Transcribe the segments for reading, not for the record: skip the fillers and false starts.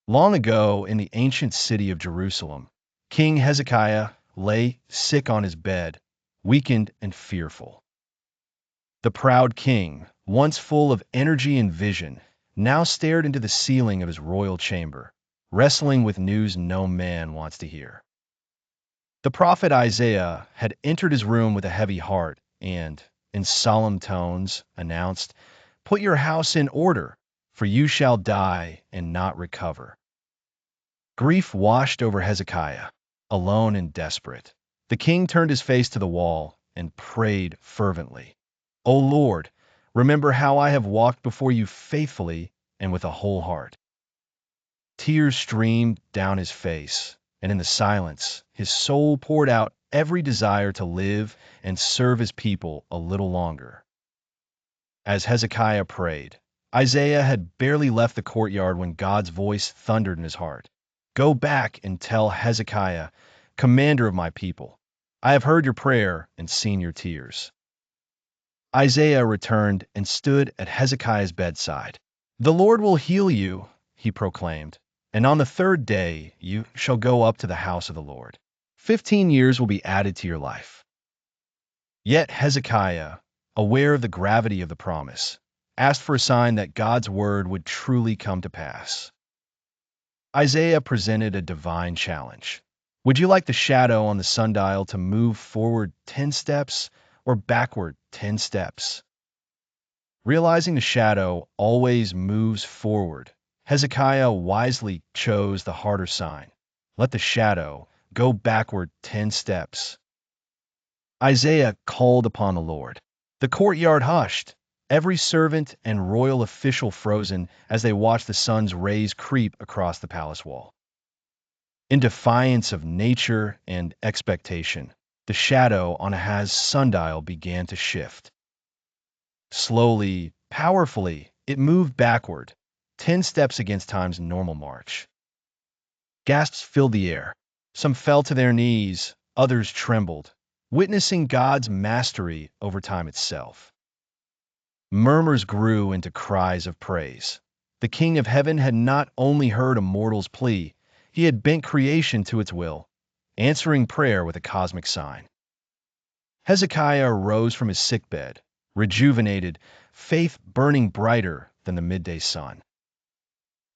Long ago, in the ancient city of Jerusalem, King Hezekiah lay sick on his bed, weakened and fearful. The proud king, once full of energy and vision, now stared into the ceiling of his royal chamber, wrestling with news no man wants to hear. The prophet Isaiah had entered his room with a heavy heart and, in solemn tones, announced, "Put your house in order, for you shall die and not recover." Grief washed over Hezekiah, alone and desperate. The king turned his face to the wall and prayed fervently. "O Lord, remember how I have walked before you faithfully and with a whole heart." Tears streamed down his face, and in the silence, his soul poured out every desire to live and serve his people a little longer. As Hezekiah prayed, Isaiah had barely left the courtyard when God's voice thundered in his heart. "Go back and tell Hezekiah, commander of my people, I have heard your prayer and seen your tears." Isaiah returned and stood at Hezekiah's bedside. "The Lord will heal you," he proclaimed, "and on the third day you shall go up to the house of the Lord. 15 years will be added to your life." Yet Hezekiah, aware of the gravity of the promise, asked for a sign that God's word would truly come to pass. Isaiah presented a divine challenge. "Would you like the shadow on the sundial to move forward 10 steps or backward 10 steps?" Realizing the shadow always moves forward, Hezekiah wisely chose the harder sign. "Let the shadow go backward 10 steps." Isaiah called upon the Lord. The courtyard hushed, every servant and royal official frozen as they watched the sun's rays creep across the palace wall. In defiance of nature and expectation, the shadow on Ahaz's sundial began to shift. Slowly, powerfully, it moved backward, 10 steps against time's normal march. Gasps filled the air. Some fell to their knees, others trembled, witnessing God's mastery over time itself. Murmurs grew into cries of praise. The King of Heaven had not only heard a mortal's plea, he had bent creation to its will, answering prayer with a cosmic sign. Hezekiah rose from his sickbed, rejuvenated, faith burning brighter than the midday sun.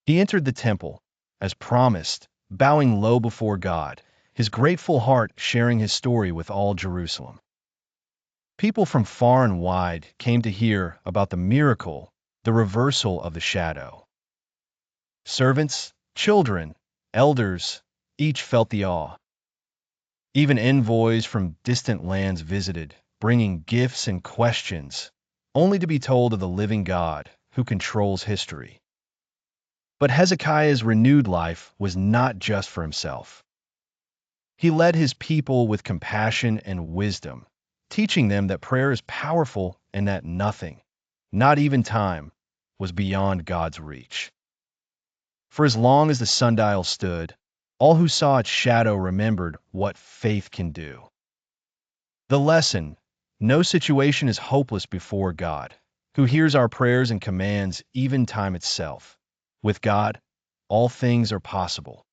He entered the temple, as promised, bowing low before God, his grateful heart sharing his story with all Jerusalem. People from far and wide came to hear about the miracle, the reversal of the shadow. Servants, children, elders, each felt the awe. Even envoys from distant lands visited, bringing gifts and questions, only to be told of the living God who controls history. But Hezekiah's renewed life was not just for himself. He led his people with compassion and wisdom, teaching them that prayer is powerful and that nothing, not even time, was beyond God's reach. For as long as the sundial stood, all who saw its shadow remembered what faith can do. The lesson: no situation is hopeless before God, who hears our prayers and commands even time itself. With God, all things are possible.